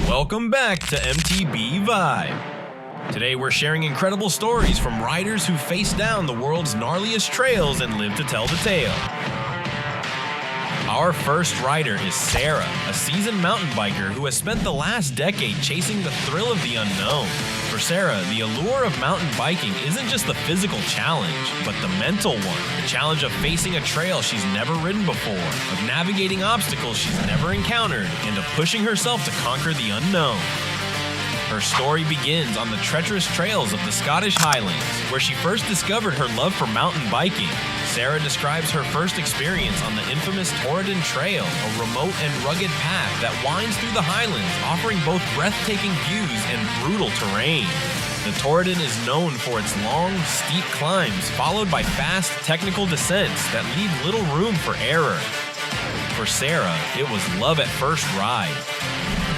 Welcome back to MTB Vibe. Today we're sharing incredible stories from riders who face down the world's gnarliest trails and live to tell the tale. Our first rider is Sarah, a seasoned mountain biker who has spent the last decade chasing the thrill of the unknown. For Sarah, the allure of mountain biking isn't just the physical challenge, but the mental one. The challenge of facing a trail she's never ridden before, of navigating obstacles she's never encountered, and of pushing herself to conquer the unknown. Her story begins on the treacherous trails of the Scottish Highlands, where she first discovered her love for mountain biking. Sarah describes her first experience on the infamous Torridon Trail, a remote and rugged path that winds through the Highlands, offering both breathtaking views and brutal terrain. The Torridon is known for its long, steep climbs, followed by fast, technical descents that leave little room for error. For Sarah, it was love at first ride.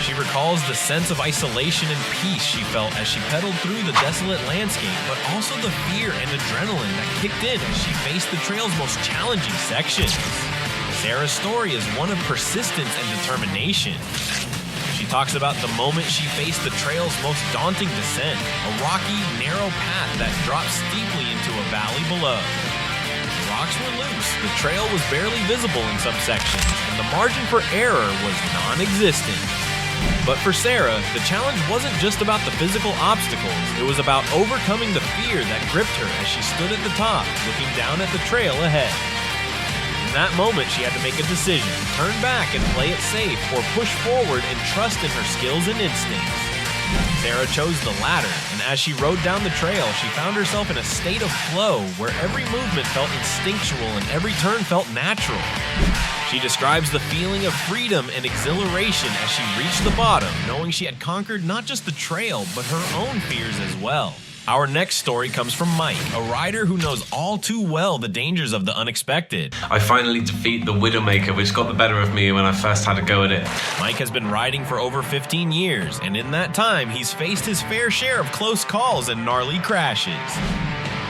She recalls the sense of isolation and peace she felt as she pedaled through the desolate landscape, but also the fear and adrenaline that kicked in as she faced the trail's most challenging sections. Sarah's story is one of persistence and determination. She talks about the moment she faced the trail's most daunting descent, a rocky, narrow path that drops steeply into a valley below. The rocks were loose, the trail was barely visible in some sections, and the margin for error was non-existent. But for Sarah, the challenge wasn't just about the physical obstacles, it was about overcoming the fear that gripped her as she stood at the top, looking down at the trail ahead. In that moment, she had to make a decision, turn back and play it safe, or push forward and trust in her skills and instincts. Sarah chose the latter, and as she rode down the trail, she found herself in a state of flow where every movement felt instinctual and every turn felt natural. She describes the feeling of freedom and exhilaration as she reached the bottom, knowing she had conquered not just the trail, but her own fears as well. Our next story comes from Mike, a rider who knows all too well the dangers of the unexpected. I finally defeat the Widowmaker, which got the better of me when I first had a go at it. Mike has been riding for over 15 years, and in that time, he's faced his fair share of close calls and gnarly crashes.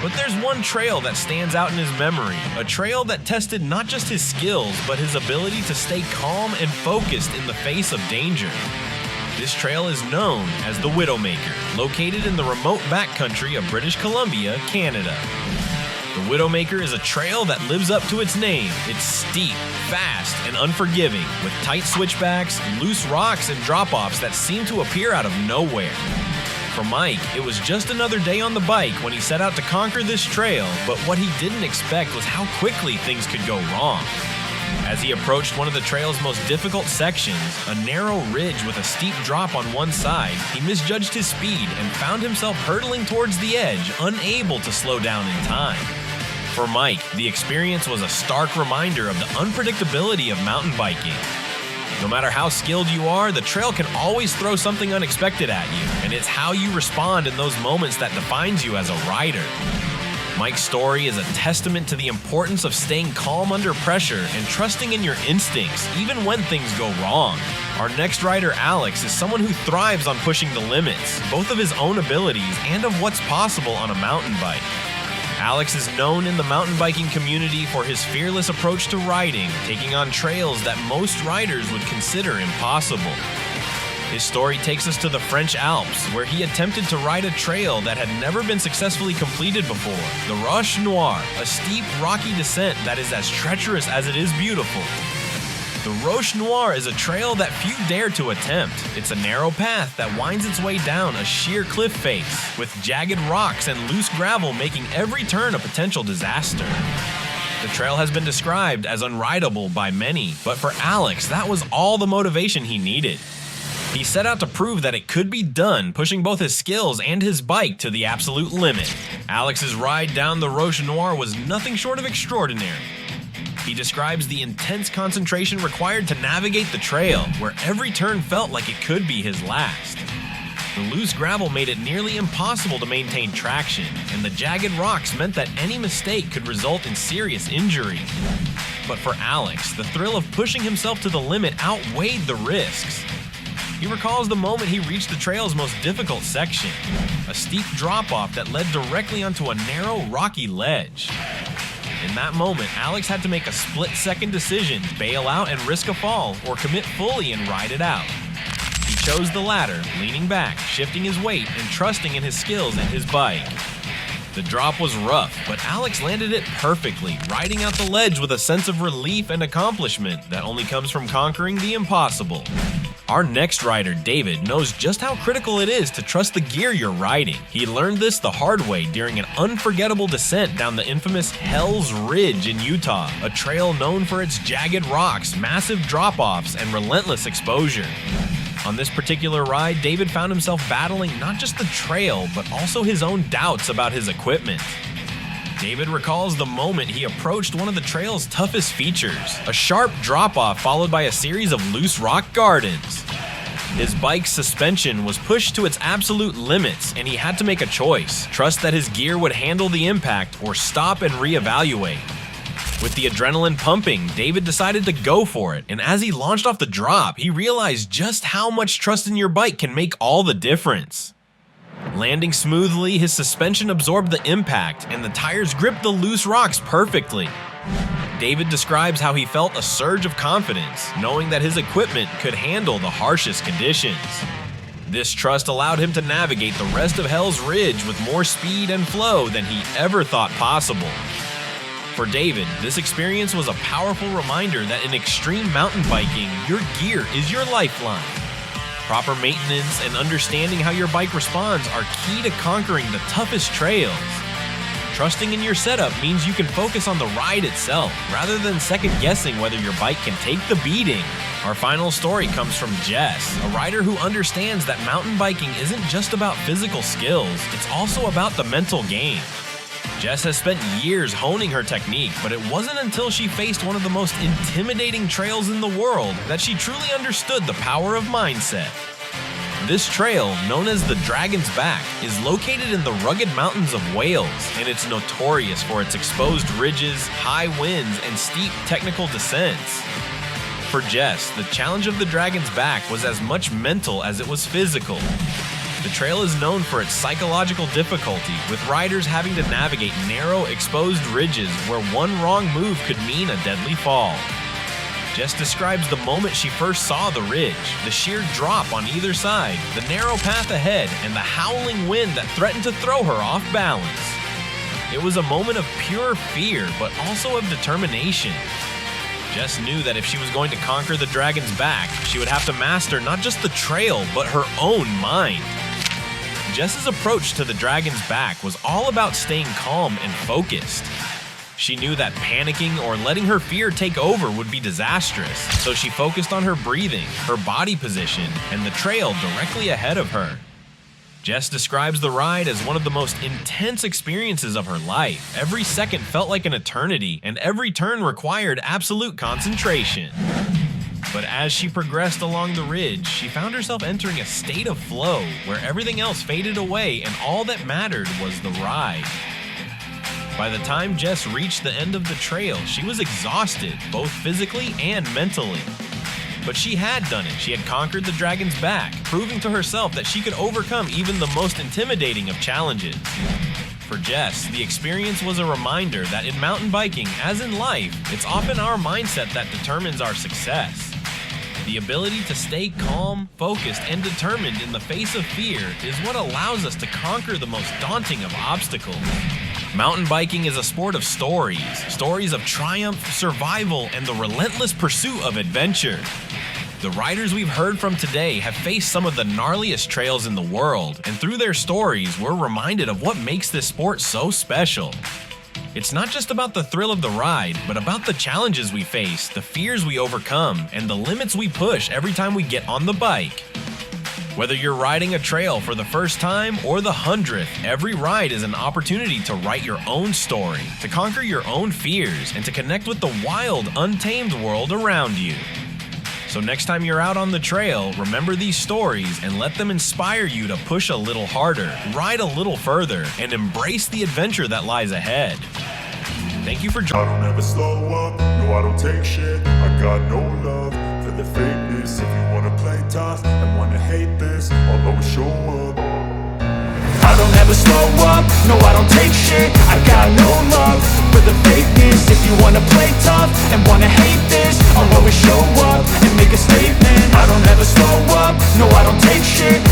But there's one trail that stands out in his memory, a trail that tested not just his skills, but his ability to stay calm and focused in the face of danger. This trail is known as the Widowmaker, located in the remote backcountry of British Columbia, Canada. The Widowmaker is a trail that lives up to its name. It's steep, fast, and unforgiving, with tight switchbacks, loose rocks, and drop-offs that seem to appear out of nowhere. For Mike, it was just another day on the bike when he set out to conquer this trail, but what he didn't expect was how quickly things could go wrong. As he approached one of the trail's most difficult sections, a narrow ridge with a steep drop on one side, he misjudged his speed and found himself hurtling towards the edge, unable to slow down in time. For Mike, the experience was a stark reminder of the unpredictability of mountain biking. No matter how skilled you are, the trail can always throw something unexpected at you, and it's how you respond in those moments that defines you as a rider. Mike's story is a testament to the importance of staying calm under pressure and trusting in your instincts, even when things go wrong. Our next rider, Alex, is someone who thrives on pushing the limits, both of his own abilities and of what's possible on a mountain bike. Alex is known in the mountain biking community for his fearless approach to riding, taking on trails that most riders would consider impossible. His story takes us to the French Alps, where he attempted to ride a trail that had never been successfully completed before, the Roche Noire, a steep, rocky descent that is as treacherous as it is beautiful. The Roche Noire is a trail that few dare to attempt. It's a narrow path that winds its way down a sheer cliff face, with jagged rocks and loose gravel making every turn a potential disaster. The trail has been described as unrideable by many, but for Alex, that was all the motivation he needed. He set out to prove that it could be done, pushing both his skills and his bike to the absolute limit. Alex's ride down the Roche Noire was nothing short of extraordinary. He describes the intense concentration required to navigate the trail, where every turn felt like it could be his last. The loose gravel made it nearly impossible to maintain traction, and the jagged rocks meant that any mistake could result in serious injury. But for Alex, the thrill of pushing himself to the limit outweighed the risks. He recalls the moment he reached the trail's most difficult section, a steep drop-off that led directly onto a narrow, rocky ledge. In that moment, Alex had to make a split-second decision, bail out and risk a fall, or commit fully and ride it out. He chose the latter, leaning back, shifting his weight, and trusting in his skills and his bike. The drop was rough, but Alex landed it perfectly, riding out the ledge with a sense of relief and accomplishment that only comes from conquering the impossible. Our next rider, David, knows just how critical it is to trust the gear you're riding. He learned this the hard way during an unforgettable descent down the infamous Hell's Ridge in Utah, a trail known for its jagged rocks, massive drop-offs, and relentless exposure. On this particular ride, David found himself battling not just the trail, but also his own doubts about his equipment. David recalls the moment he approached one of the trail's toughest features, a sharp drop-off followed by a series of loose rock gardens. His bike's suspension was pushed to its absolute limits, and he had to make a choice: trust that his gear would handle the impact or stop and reevaluate. With the adrenaline pumping, David decided to go for it, and as he launched off the drop, he realized just how much trust in your bike can make all the difference. Landing smoothly, his suspension absorbed the impact, and the tires gripped the loose rocks perfectly. David describes how he felt a surge of confidence, knowing that his equipment could handle the harshest conditions. This trust allowed him to navigate the rest of Hell's Ridge with more speed and flow than he ever thought possible. For David, this experience was a powerful reminder that in extreme mountain biking, your gear is your lifeline. Proper maintenance and understanding how your bike responds are key to conquering the toughest trails. Trusting in your setup means you can focus on the ride itself, rather than second-guessing whether your bike can take the beating. Our final story comes from Jess, a rider who understands that mountain biking isn't just about physical skills, it's also about the mental game. Jess has spent years honing her technique, but it wasn't until she faced one of the most intimidating trails in the world that she truly understood the power of mindset. This trail, known as the Dragon's Back, is located in the rugged mountains of Wales, and it's notorious for its exposed ridges, high winds, and steep technical descents. For Jess, the challenge of the Dragon's Back was as much mental as it was physical. The trail is known for its psychological difficulty, with riders having to navigate narrow, exposed ridges where one wrong move could mean a deadly fall. Jess describes the moment she first saw the ridge, the sheer drop on either side, the narrow path ahead, and the howling wind that threatened to throw her off balance. It was a moment of pure fear, but also of determination. Jess knew that if she was going to conquer the Dragon's Back, she would have to master not just the trail, but her own mind. Jess's approach to the Dragon's Back was all about staying calm and focused. She knew that panicking or letting her fear take over would be disastrous, so she focused on her breathing, her body position, and the trail directly ahead of her. Jess describes the ride as one of the most intense experiences of her life. Every second felt like an eternity, and every turn required absolute concentration. But as she progressed along the ridge, she found herself entering a state of flow where everything else faded away and all that mattered was the ride. By the time Jess reached the end of the trail, she was exhausted, both physically and mentally. But she had done it. She had conquered the Dragon's Back, proving to herself that she could overcome even the most intimidating of challenges. For Jess, the experience was a reminder that in mountain biking, as in life, it's often our mindset that determines our success. The ability to stay calm, focused, and determined in the face of fear is what allows us to conquer the most daunting of obstacles. Mountain biking is a sport of stories of triumph, survival, and the relentless pursuit of adventure. The riders we've heard from today have faced some of the gnarliest trails in the world, and through their stories, we're reminded of what makes this sport so special. It's not just about the thrill of the ride, but about the challenges we face, the fears we overcome, and the limits we push every time we get on the bike. Whether you're riding a trail for the first time or the 100th, every ride is an opportunity to write your own story, to conquer your own fears, and to connect with the wild, untamed world around you. So next time you're out on the trail, remember these stories and let them inspire you to push a little harder, ride a little further, and embrace the adventure that lies ahead. Thank you for joining. I don't ever slow up, no I don't take shit. I got no love for the fakeness. If you wanna play tough and wanna hate this, I'll always show up. I don't ever slow up, no I don't take shit. I got no love for for the fakeness. If you wanna play tough and wanna hate this, I'll always show up and make a statement. I don't ever slow up, no I don't take shit.